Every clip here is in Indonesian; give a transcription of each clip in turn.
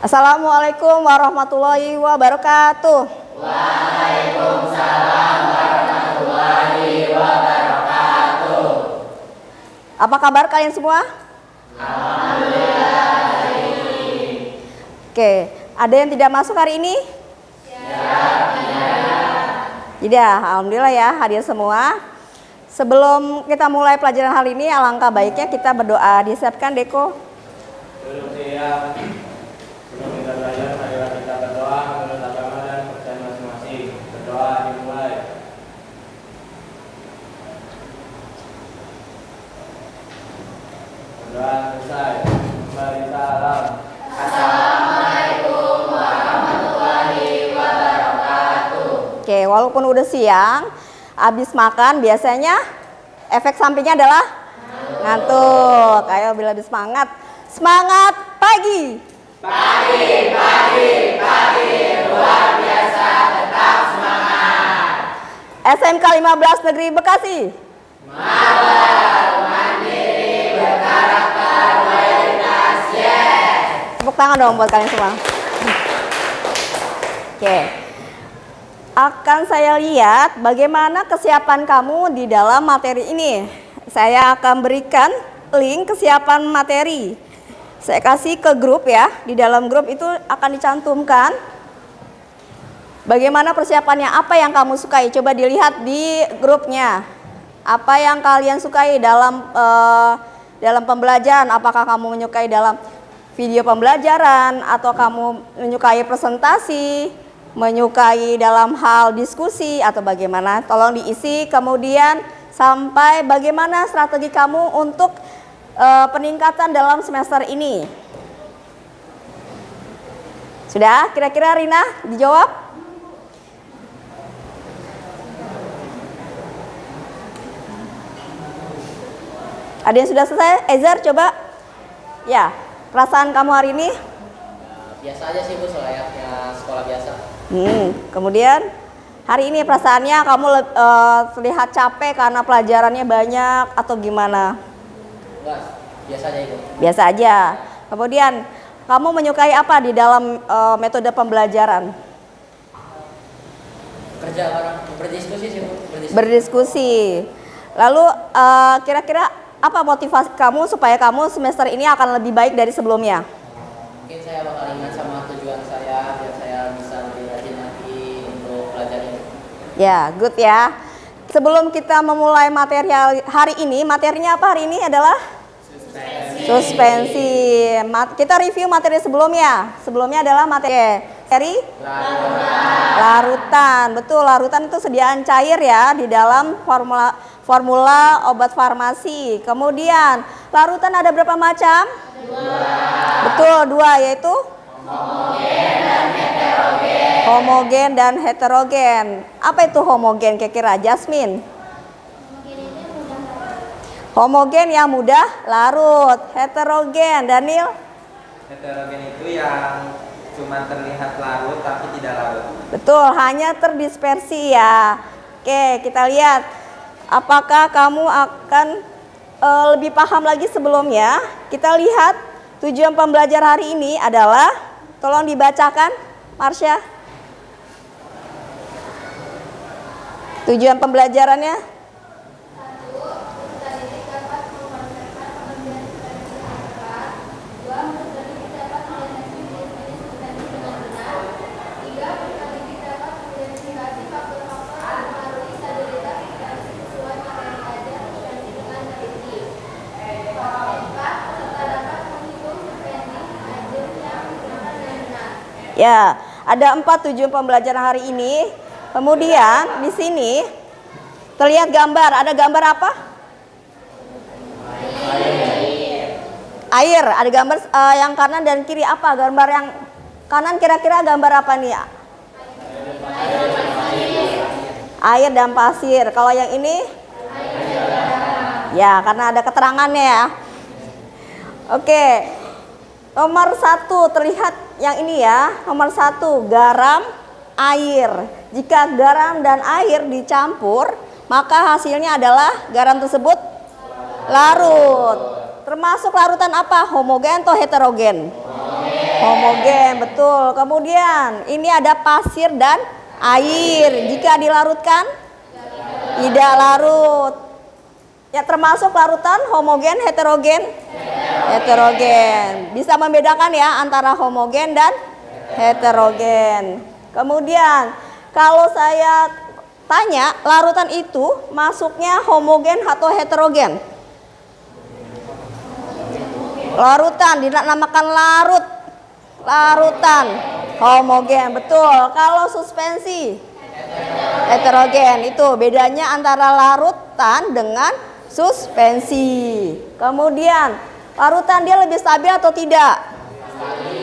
Assalamualaikum warahmatullahi wabarakatuh. Waalaikumsalam warahmatullahi wabarakatuh. Apa kabar kalian semua? Alhamdulillah baik. Oke, ada yang tidak masuk hari ini? Siap, Tidak, alhamdulillah ya hadir semua. Sebelum kita mulai pelajaran hari ini, alangkah baiknya kita berdoa. Disiapkan Deko. Sebelum kita belajar, marilah kita berdoa menurut agama dan kepercayaan masing-masing. Berdoa dimulai. Berdoa selesai. Kembali salam. Assalamualaikum warahmatullahi wabarakatuh. Oke, walaupun udah siang, habis makan biasanya efek sampingnya adalah ngantuk. Ayo bila lebih semangat. Semangat pagi. Pagi, luar biasa, tetap semangat. SMK 15 Negeri Bekasi. Mabar, mandiri, berkarakter, loyalitas, yes. Tepuk tangan dong buat kalian semua. Oke. Akan saya lihat bagaimana kesiapan kamu di dalam materi ini. Saya akan berikan link kesiapan materi. Saya kasih ke grup ya. Di dalam grup itu akan dicantumkan bagaimana persiapannya, apa yang kamu sukai. Coba dilihat di grupnya. Apa yang kalian sukai dalam pembelajaran. Apakah kamu menyukai dalam video pembelajaran atau kamu menyukai presentasi, menyukai dalam hal diskusi atau bagaimana. Tolong diisi, kemudian sampai bagaimana strategi kamu untuk peningkatan dalam semester ini. Sudah? Kira-kira Rina dijawab? Ada yang sudah selesai? Ezer coba. Ya, perasaan kamu hari ini? Biasa aja sih Bu, selayaknya sekolah biasa. Kemudian hari ini perasaannya kamu terlihat capek karena pelajarannya banyak atau gimana? Enggak, biasa aja Ibu. Biasa aja. Kemudian kamu menyukai apa di dalam metode pembelajaran? Kerja bareng, berdiskusi sih Bu, Berdiskusi. Lalu kira-kira apa motivasi kamu supaya kamu semester ini akan lebih baik dari sebelumnya? Mungkin saya bakal ingat sama tujuan saya biar saya bisa lebih rajin lagi untuk belajar ini. Ya, good ya. Sebelum kita memulai materi hari ini, materinya apa hari ini adalah? Suspensi. Kita review materi sebelumnya. Sebelumnya adalah materi larutan. Betul, larutan itu sediaan cair ya di dalam formula obat farmasi. Kemudian, larutan ada berapa macam? Betul, 2 yaitu homogen dan heterogen. Apa itu homogen kira-kira, Jasmine? Homogen yang mudah larut. Heterogen, Daniel? Heterogen itu yang cuma terlihat larut tapi tidak larut. Betul, hanya terdispersi ya. Oke, kita lihat apakah kamu akan lebih paham lagi sebelumnya. Kita lihat tujuan pembelajaran hari ini adalah, tolong dibacakan Marsha. Tujuan pembelajarannya? Ya, ada 4 tujuan pembelajaran hari ini. Kemudian di sini terlihat gambar. Ada gambar apa? Air. Ada gambar yang kanan dan kiri apa? Gambar yang kanan kira-kira gambar apa nih? Air dan pasir. Kalau yang ini? Ya, karena ada keterangannya ya. Oke. Nomor 1 terlihat yang ini ya. Nomor 1 garam, air. Jika garam dan air dicampur, maka hasilnya adalah garam tersebut larut. Termasuk larutan apa? Homogen atau heterogen? Homogen, betul. Kemudian ini ada pasir dan air. Jika dilarutkan tidak larut. Ya, termasuk larutan homogen, heterogen. Heterogen. Bisa membedakan ya antara homogen dan heterogen. Kemudian kalau saya tanya, larutan itu masuknya homogen atau heterogen? Larutan, dinamakan larut. Larutan homogen, betul. Kalau suspensi heterogen, itu bedanya antara larutan dengan suspensi. Kemudian larutan dia lebih stabil atau tidak?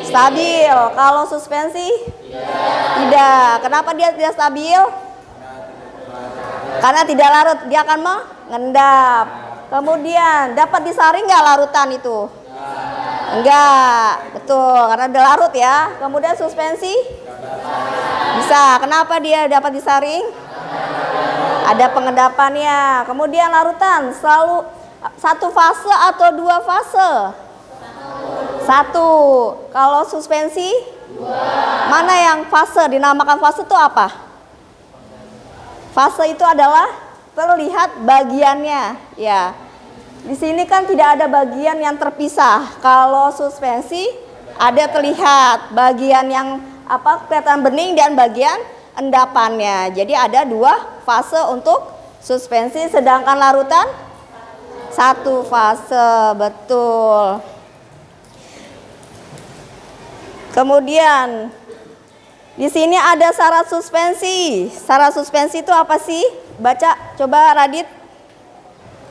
Stabil. Kalau suspensi tidak. Kenapa dia tidak stabil? Karena tidak larut, dia akan mengendap. Kemudian dapat disaring nggak larutan itu? Enggak, betul, karena udah larut ya. Kemudian suspensi bisa. Kenapa dia dapat disaring? Ada pengendapannya. Kemudian larutan selalu satu fase atau dua fase? Satu. Kalau suspensi? Mana yang fase? Dinamakan fase itu apa? Fase itu adalah terlihat bagiannya, ya. Di sini kan tidak ada bagian yang terpisah. Kalau suspensi ada terlihat bagian yang kelihatan bening dan bagian endapannya. Jadi ada dua fase untuk suspensi, sedangkan larutan satu fase, betul. Kemudian di sini ada syarat suspensi. Syarat suspensi itu apa sih? Baca, coba Radit.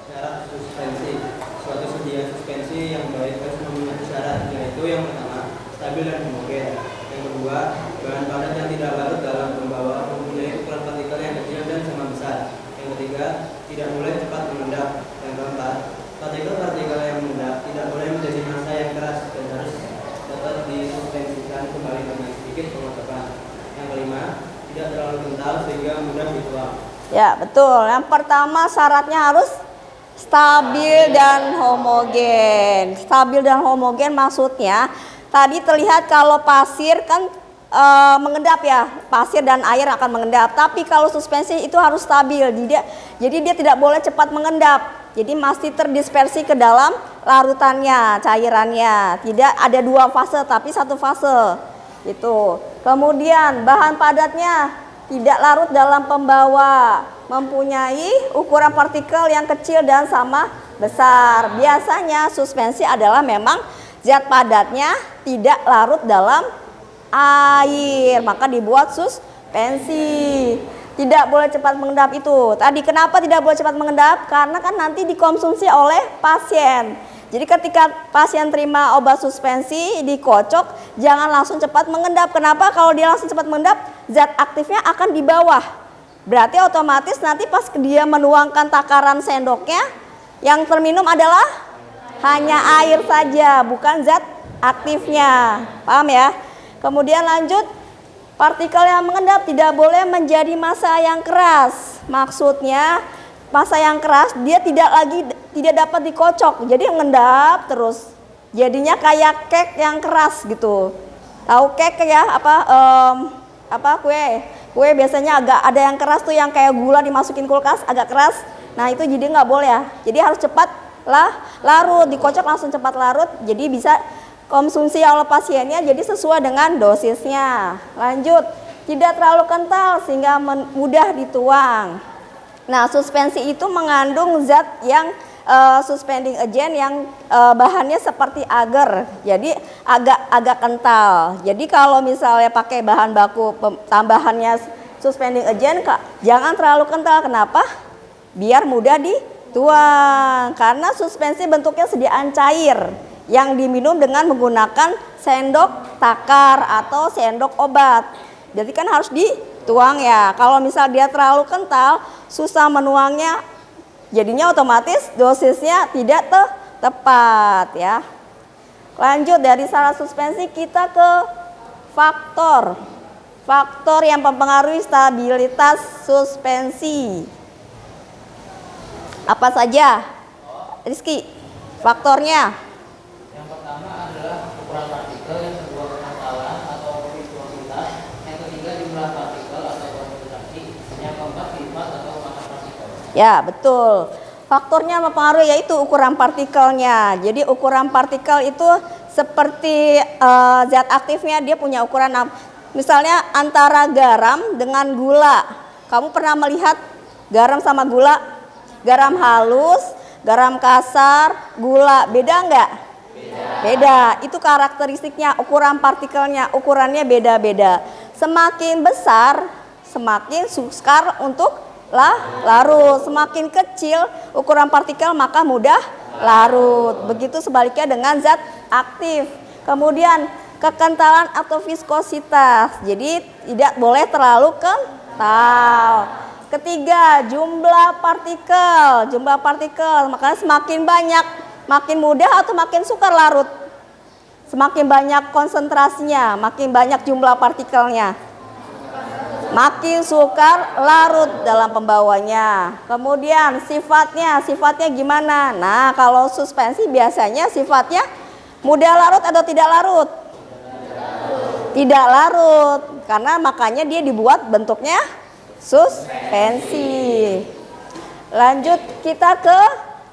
Syarat suspensi. Suatu sedia suspensi yang baik harus memenuhi syarat, yaitu yang pertama, stabil dan homogen. Yang kedua, bahan padat yang tidak larut dalam pembawa mempunyai ukuran partikel yang kecil dan sama besar. Yang ketiga, tidak boleh cepat mengendap. Yang keempat, partikel-partikel yang mengendap tidak boleh menjadi massa yang keras dan harus dapat disuspensikan kembali dengan sedikit pengocokan. Yang kelima, tidak terlalu kental sehingga mudah dituang. Ya, betul. Yang pertama syaratnya harus stabil dan homogen. Stabil dan homogen maksudnya tadi terlihat kalau pasir kan mengendap ya, pasir dan air akan mengendap. Tapi kalau suspensi itu harus stabil, jadi dia tidak boleh cepat mengendap. Jadi masih terdispersi ke dalam larutannya, cairannya. Tidak ada dua fase tapi satu fase. Itu. Kemudian bahan padatnya tidak larut dalam pembawa, mempunyai ukuran partikel yang kecil dan sama besar. Biasanya suspensi adalah memang zat padatnya tidak larut dalam air, maka dibuat suspensi. Tidak boleh cepat mengendap itu. Tadi kenapa tidak boleh cepat mengendap? Karena kan nanti dikonsumsi oleh pasien. Jadi ketika pasien terima obat suspensi, dikocok, jangan langsung cepat mengendap. Kenapa? Kalau dia langsung cepat mengendap, zat aktifnya akan di bawah. Berarti otomatis nanti pas dia menuangkan takaran sendoknya, yang terminum adalah hanya air saja, bukan zat aktifnya. Paham ya? Kemudian lanjut, partikel yang mengendap tidak boleh menjadi massa yang keras. Maksudnya massa yang keras dia tidak dapat dikocok, jadi mengendap terus. Jadinya kayak kek yang keras gitu. Tahu kek ya? Kue biasanya agak ada yang keras tuh, yang kayak gula dimasukin kulkas agak keras. Nah itu jadi nggak boleh ya. Jadi harus cepat larut, dikocok langsung cepat larut. Jadi bisa konsumsi oleh pasiennya jadi sesuai dengan dosisnya. Lanjut, tidak terlalu kental sehingga mudah dituang. Nah, suspensi itu mengandung zat yang suspending agent yang bahannya seperti agar, jadi agak kental. Jadi kalau misalnya pakai bahan baku tambahannya suspending agent, jangan terlalu kental. Kenapa? Biar mudah dituang. Karena suspensi bentuknya sediaan cair yang diminum dengan menggunakan sendok takar atau sendok obat. Jadi kan harus dituang ya. Kalau misal dia terlalu kental, susah menuangnya, jadinya otomatis dosisnya tidak tepat ya. Lanjut, dari syarat suspensi kita ke faktor. Faktor yang mempengaruhi stabilitas suspensi. Apa saja? Rizky, faktornya? Yang pertama adalah ukuran partikel, yang kedua Ya, betul. Faktornya mempengaruhi yaitu ukuran partikelnya. Jadi ukuran partikel itu seperti zat aktifnya dia punya ukuran. Misalnya antara garam dengan gula. Kamu pernah melihat garam sama gula? Garam halus, garam kasar, gula. Beda enggak? Beda. Itu karakteristiknya, ukuran partikelnya, ukurannya beda-beda. Semakin besar, semakin sukar untuk larut. Semakin kecil ukuran partikel maka mudah larut. Begitu sebaliknya dengan zat aktif. Kemudian kekentalan atau viskositas. Jadi tidak boleh terlalu kental. Ketiga, jumlah partikel. Jumlah partikel, makanya semakin banyak, makin mudah atau makin sukar larut? Semakin banyak konsentrasinya, makin banyak jumlah partikelnya, makin sukar larut dalam pembawanya. Kemudian sifatnya gimana? Nah, kalau suspensi biasanya sifatnya mudah larut atau tidak larut? Tidak larut, karena makanya dia dibuat bentuknya suspensi. Lanjut kita ke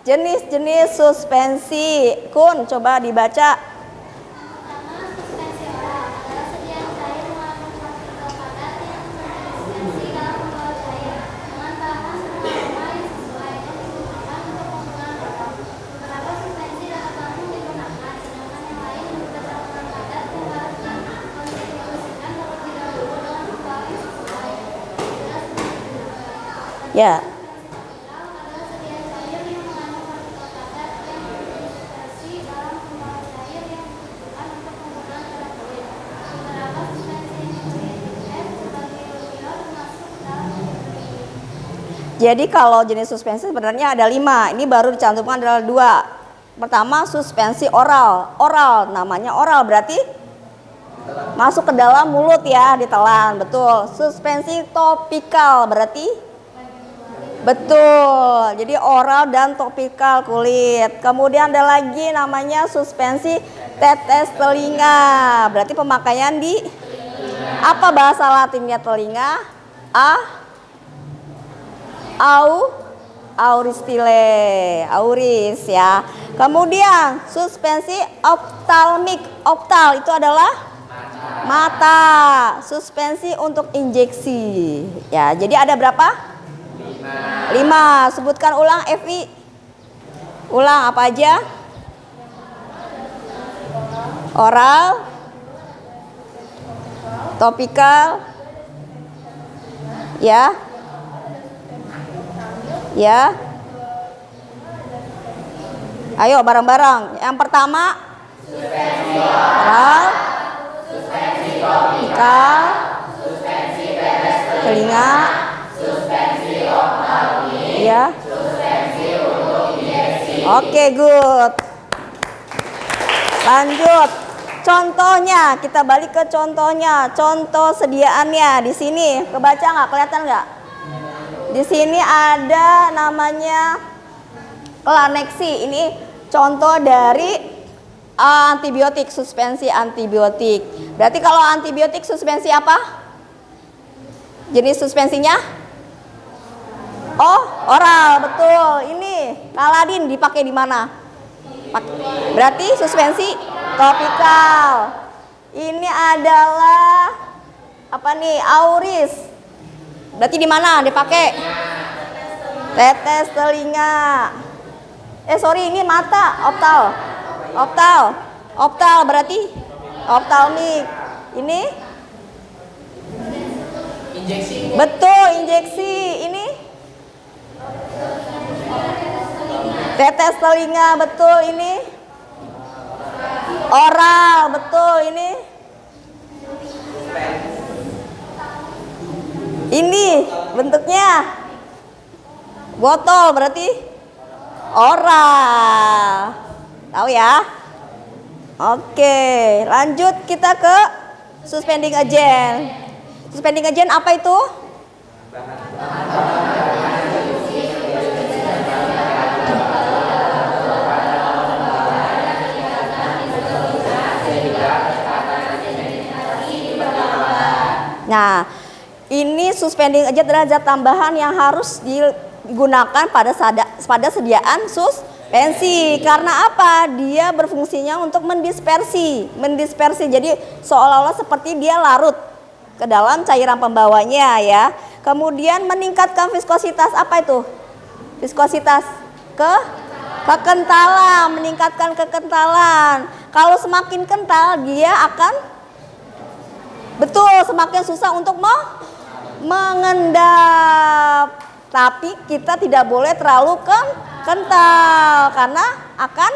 jenis-jenis suspensi. Kun, coba dibaca. Ya. Jadi kalau jenis suspensi sebenarnya ada 5. Ini baru dicantumkan adalah 2. Pertama suspensi oral. Oral namanya oral berarti masuk ke dalam mulut ya, ditelan. Betul. Suspensi topikal berarti betul. Jadi oral dan topikal kulit. Kemudian ada lagi namanya suspensi tetes telinga. Berarti pemakaian di apa bahasa latinnya telinga? Auris ya. Kemudian suspensi optalmik. Optal itu adalah mata. Suspensi untuk injeksi. Ya, jadi ada berapa? 5. Sebutkan ulang Evi. Ulang apa aja? Oral, topikal, ya, ya. Ayo bareng-bareng. Yang pertama oral, topikal, telinga, ya. Oke, good. Lanjut. Contohnya, kita balik ke contohnya. Contoh sediaannya di sini. Kebaca nggak? Kelihatan nggak? Di sini ada namanya Laneksi. Ini contoh dari antibiotik, suspensi antibiotik. Berarti kalau antibiotik suspensi apa? Jenis suspensinya? Oh, oral, betul. Ini Kaladin dipakai di mana? Berarti suspensi topikal. Ini adalah apa nih? Auris. Berarti di mana dipakai? Tetes telinga. Sorry, ini mata, optal berarti optalmik. Ini Injeksi. betul, injeksi. Ini tetes telinga, betul. Ini oral, betul. Ini bentuknya botol, berarti oral. Tahu ya? Oke, lanjut kita ke suspending agent. Suspending agent apa itu? Nah, ini suspending agent adalah zat tambahan yang harus digunakan pada sediaan suspensi. Karena apa? Dia berfungsinya untuk mendispersi. Jadi seolah-olah seperti dia larut ke dalam cairan pembawanya ya. Kemudian meningkatkan viskositas. Apa itu? Viskositas kekentalan, meningkatkan kekentalan. Kalau semakin kental dia akan semakin susah untuk mengendap. Tapi kita tidak boleh terlalu kental karena akan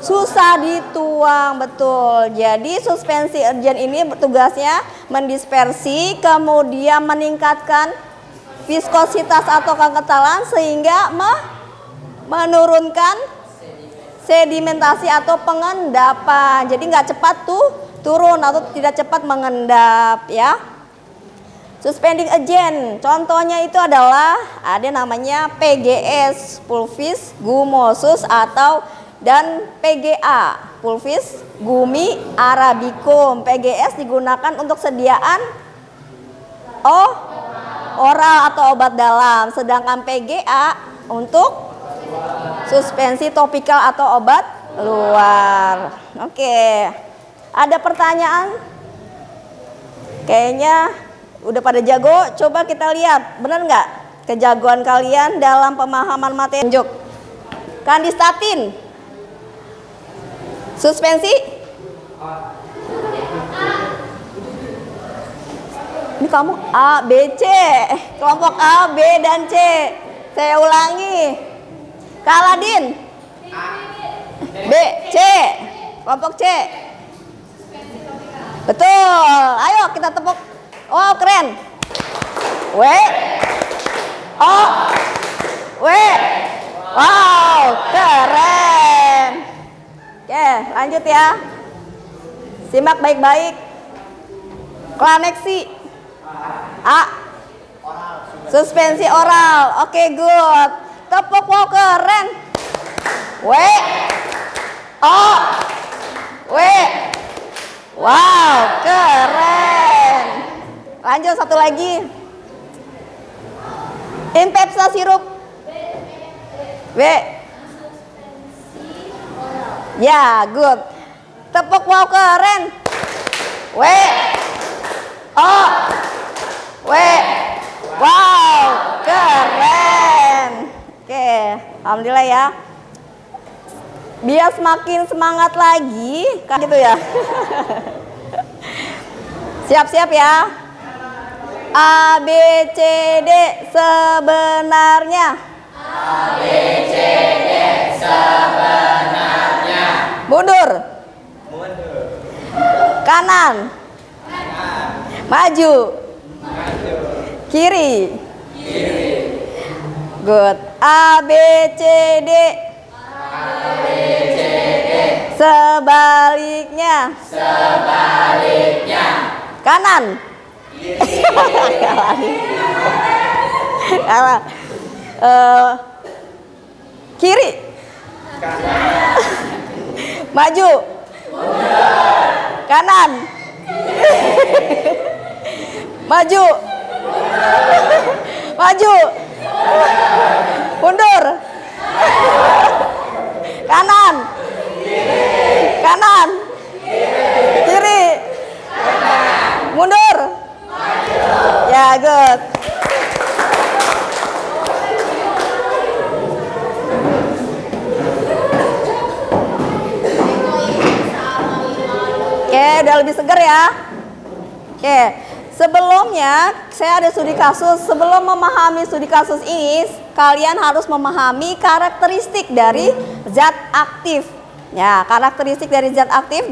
susah dituang, betul. Jadi suspensi urgen ini tugasnya mendispersi, kemudian meningkatkan viskositas atau kekentalan sehingga menurunkan sedimentasi atau pengendapan. Jadi nggak cepat turun atau tidak cepat mengendap ya. Suspending agent, contohnya itu adalah ada namanya PGS, pulvis gumosus dan PGA, pulvis gumi arabicum. PGS digunakan untuk sediaan oral atau obat dalam, sedangkan PGA untuk suspensi topikal atau obat luar. Oke, ada pertanyaan? Kayaknya udah pada jago. Coba kita lihat, benar nggak kejagoan kalian dalam pemahaman materi? Tunjuk. Kandistatin, suspensi. Ini kamu A, B, C, kelompok A, B, dan C. Saya ulangi. Kaladin, B, C, kelompok C. Betul. Ayo kita tepuk. Oh keren. W, O, W. Wow, keren. Oke, lanjut ya. Simak baik-baik. Klaneksi. A, suspensi oral. Oke, good. Tepuk, wow, keren. W, O, W. Wow, keren. Lanjut satu lagi. Impepsa sirup. W. Ya, good. Tepuk, wow, keren. W, O, W. Wow, keren. Oke, alhamdulillah ya. Biar semakin semangat lagi, kan gitu ya. Siap-siap ya. A, B, C, D sebenarnya. A, B, C, D sebenarnya. Mundur. Kanan. Maju. Kiri. Good. A, B, C, D. Sebaliknya. Kanan. Kiri. Maju. Kanan. Maju. Maju. Mundur. Kanan. Kanan. Kiri. Mundur. Ya, good. Oke, udah lebih segar ya. Oke, sebelumnya saya ada studi kasus. Sebelum memahami studi kasus ini, kalian harus memahami karakteristik dari zat aktif. Ya, karakteristik dari zat aktif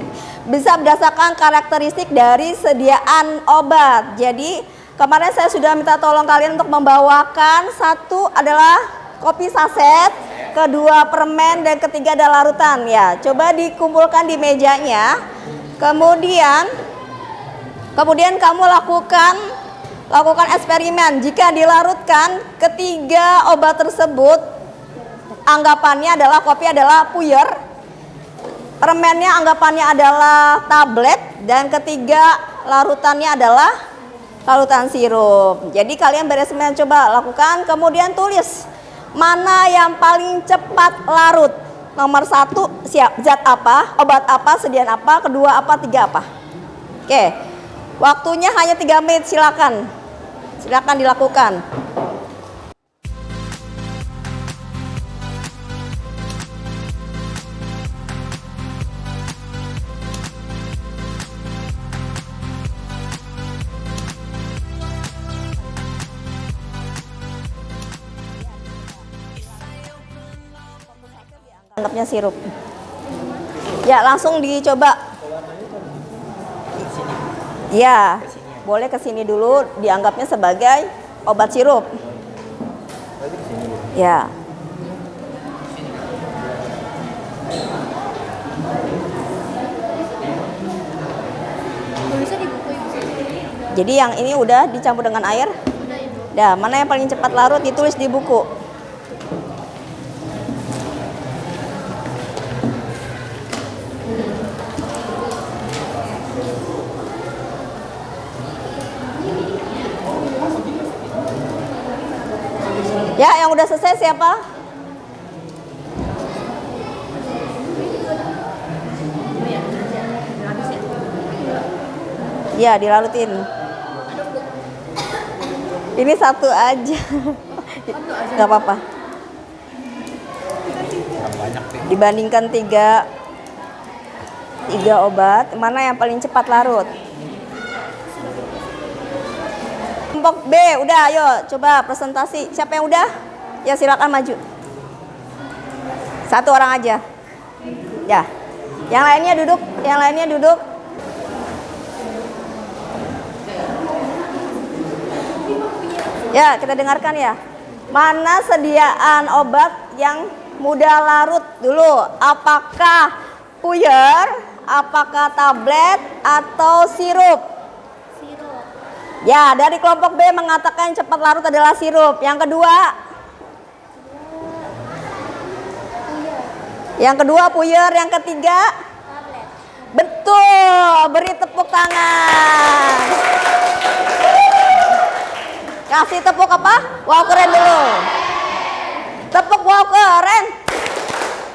bisa berdasarkan karakteristik dari sediaan obat. Jadi kemarin saya sudah minta tolong kalian untuk membawakan, satu adalah kopi saset, kedua permen, dan ketiga adalah larutan. Ya, coba dikumpulkan di mejanya. Kemudian kamu lakukan eksperimen. Jika dilarutkan ketiga obat tersebut, anggapannya adalah kopi adalah puyer, permennya anggapannya adalah tablet, dan ketiga larutannya adalah larutan sirup. Jadi kalian bereksperimen, coba lakukan, kemudian tulis Mana yang paling cepat larut? Nomor 1 zat apa, obat apa, sediaan apa, kedua apa, tiga apa? Oke, waktunya hanya 3 menit, silakan. Silakan dilakukan. Anggapnya sirup. Ya, langsung dicoba. Ya, boleh ke sini dulu, dianggapnya sebagai obat sirup. Ya. Jadi yang ini udah dicampur dengan air. Dah, mana yang paling cepat larut ditulis di buku. Ya, yang udah selesai siapa? Ya, dilarutin. Ini satu aja. Gak apa-apa. Dibandingkan tiga obat, mana yang paling cepat larut? Kelompok B, udah, ayo coba presentasi. Siapa yang udah? Ya silakan maju. Satu orang aja. Ya. Yang lainnya duduk, Ya, kita dengarkan ya. Mana sediaan obat yang mudah larut dulu? Apakah puyer, apakah tablet, atau sirup? Sirup. Ya, dari kelompok B mengatakan cepat larut adalah sirup. Yang kedua? Yang kedua puyer, yang ketiga? Tablet. Betul, beri tepuk tangan. Kasih tepuk apa? Wow, keren dulu. Tepuk wow, keren.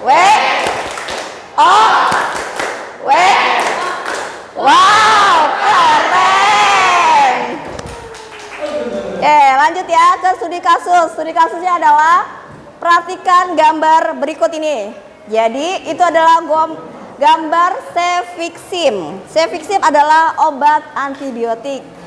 W O W. Wow, keren. Oke, lanjut ya ke studi kasus. Studi kasusnya adalah perhatikan gambar berikut ini. Jadi itu adalah gambar cefixim. Cefixim adalah obat antibiotik.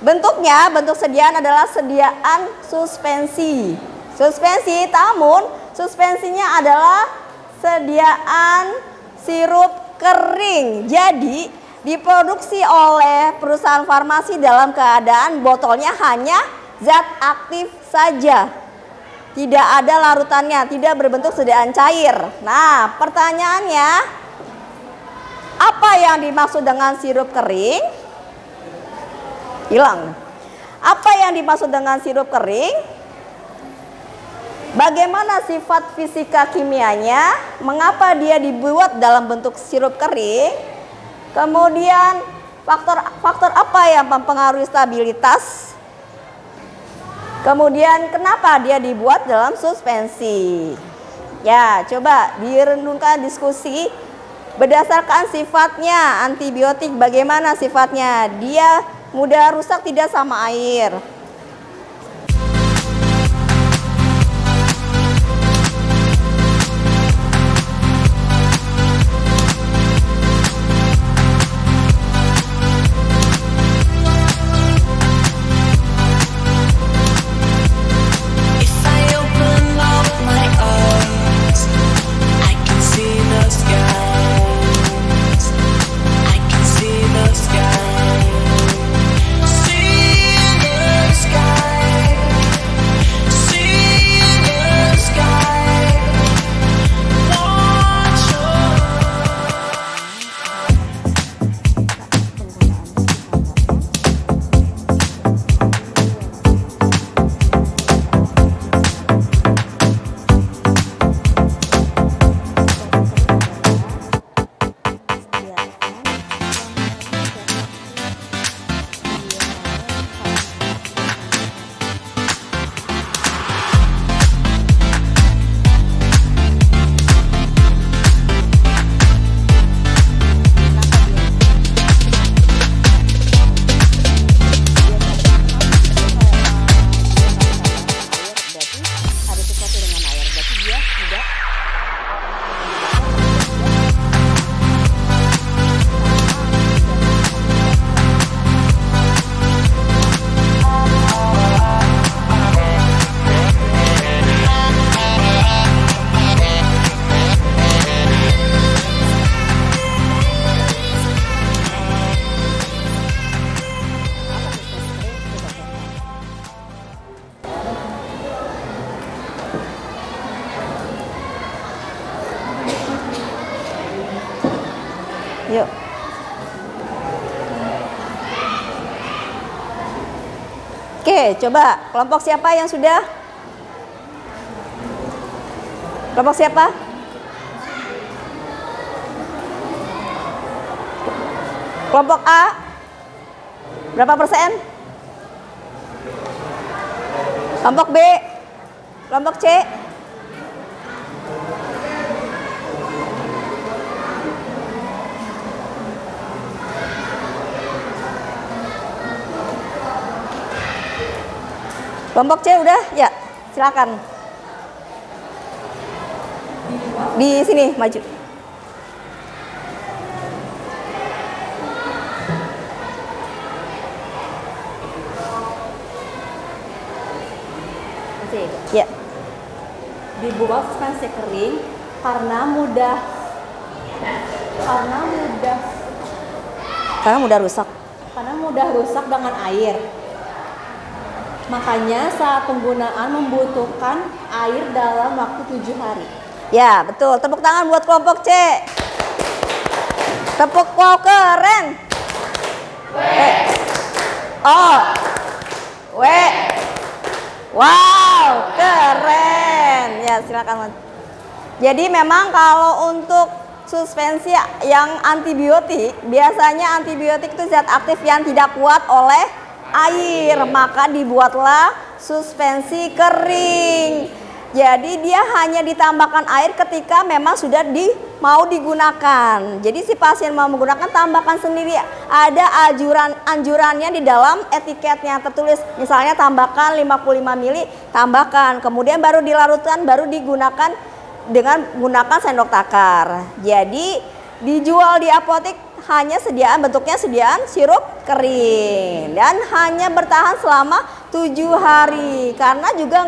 Bentuknya, bentuk sediaan adalah sediaan suspensi. Suspensi, namun suspensinya adalah sediaan sirup kering. Jadi diproduksi oleh perusahaan farmasi dalam keadaan botolnya hanya zat aktif saja. Tidak ada larutannya, tidak berbentuk sediaan cair. Nah, pertanyaannya, apa yang dimaksud dengan sirup kering? Hilang. Apa yang dimaksud dengan sirup kering? Bagaimana sifat fisika kimianya? Mengapa dia dibuat dalam bentuk sirup kering? Kemudian faktor apa yang mempengaruhi stabilitas? Kemudian kenapa dia dibuat dalam suspensi? Ya, coba direnungkan diskusi berdasarkan sifatnya antibiotik, bagaimana sifatnya? Dia mudah rusak tidak sama air. See the Tidak. Yuk. Oke, coba kelompok siapa yang sudah? Kelompok siapa? Kelompok A berapa persen? Kelompok B? Kelompok C? Kelompok C udah? Ya, silakan. Di sini maju. Ya. Dibuat suspensi kering karena mudah rusak. karena mudah rusak dengan air. Makanya saat penggunaan membutuhkan air dalam waktu 7 hari. Ya, betul. Tepuk tangan buat kelompok C. Tepuk, wow, keren. O, W, wow, keren. Ya, silakan. Jadi memang kalau untuk suspensi yang antibiotik, biasanya antibiotik itu zat aktif yang tidak kuat oleh air, maka dibuatlah suspensi kering. Jadi dia hanya ditambahkan air ketika memang sudah mau digunakan. Jadi si pasien mau menggunakan, tambahkan sendiri. Ada anjurannya di dalam etiketnya tertulis, misalnya tambahkan 55 ml, tambahkan. Kemudian baru dilarutkan, baru digunakan dengan menggunakan sendok takar. Jadi dijual di apotek hanya bentuknya sediaan sirup kering dan hanya bertahan selama 7 hari karena juga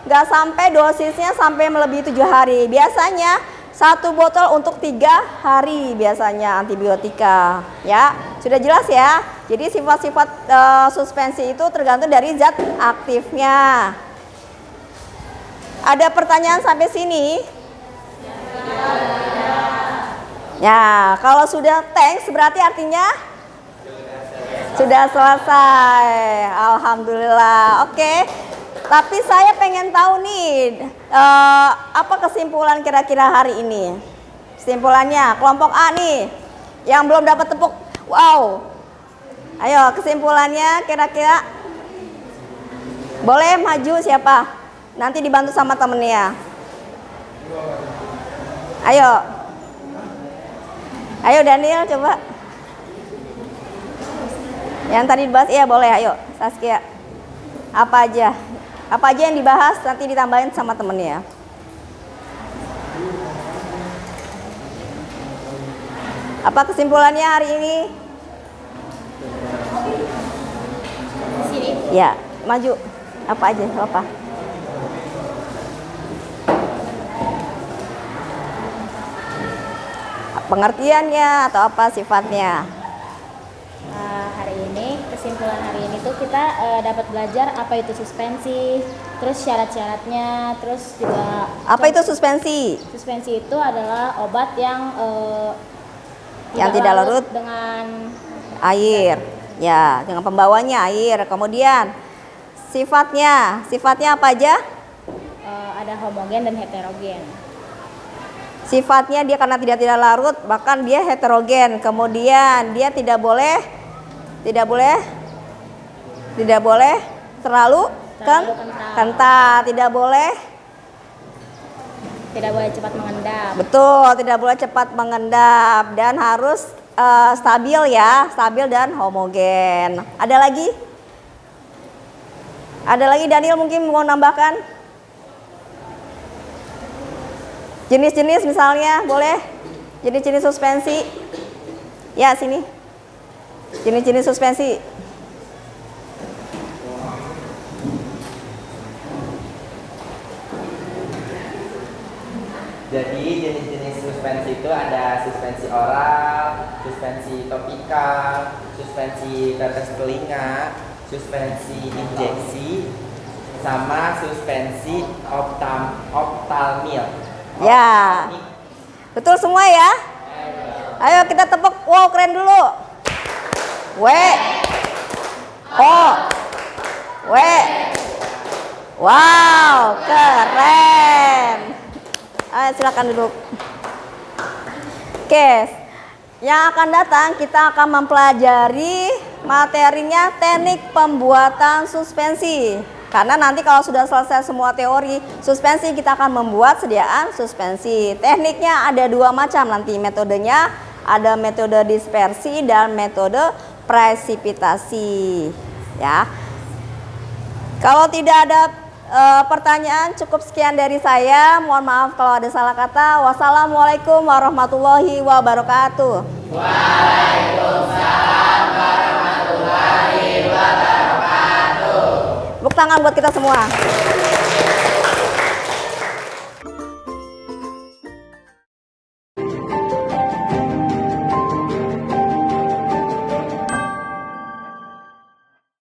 nggak sampai dosisnya sampai melebihi 7 hari. Biasanya 1 botol untuk 3 hari biasanya antibiotika. Ya, sudah jelas ya. Jadi sifat-sifat suspensi itu tergantung dari zat aktifnya. Ada pertanyaan sampai sini? Ya, kalau sudah thanks berarti artinya sudah selesai. Alhamdulillah. Oke. Tapi saya pengen tahu nih, apa kesimpulan kira-kira hari ini? Kesimpulannya, kelompok A nih, yang belum dapat tepuk. Wow. Ayo, kesimpulannya kira-kira. Boleh maju siapa? Nanti dibantu sama temennya. Ayo Daniel coba. Yang tadi dibahas, iya boleh, ayo Saskia. Apa aja yang dibahas nanti ditambahin sama temennya. Apa kesimpulannya hari ini? Sini. Ya, maju. Apa aja, apa? Pengertiannya atau apa sifatnya? Hari ini, kesimpulan hari ini tuh kita dapat belajar apa itu suspensi, terus syarat-syaratnya, terus juga Apa itu suspensi? suspensi itu adalah obat yang Yang tidak larut dengan air. Ya, dengan pembawanya air. Kemudian sifatnya apa aja? ada homogen dan heterogen. Sifatnya dia karena tidak larut, bahkan dia heterogen. Kemudian dia tidak boleh terlalu kental, tidak boleh cepat mengendap. betul, tidak boleh cepat mengendap dan harus stabil ya, stabil dan homogen. Ada lagi Daniel mungkin mau nambahkan? Jenis-jenis misalnya, boleh? Jenis-jenis suspensi. Ya, sini. Jenis-jenis suspensi. Jadi jenis-jenis suspensi itu ada suspensi oral, suspensi topikal, suspensi tetes telinga, suspensi injeksi, sama suspensi optalmil. Ya. Betul semua ya? Ayo kita tepuk. Wow, keren dulu. W O W. Wow, keren. Ayo silakan duduk. Oke, yang akan datang kita akan mempelajari materinya teknik pembuatan suspensi. Karena nanti kalau sudah selesai semua teori suspensi, kita akan membuat sediaan suspensi. Tekniknya ada dua macam nanti metodenya, ada metode dispersi dan metode presipitasi. Ya. Kalau tidak ada pertanyaan, cukup sekian dari saya. Mohon maaf kalau ada salah kata. Wassalamualaikum warahmatullahi wabarakatuh. Waalaikumsalam warahmatullahi wabarakatuh. Tepuk tangan buat kita semua.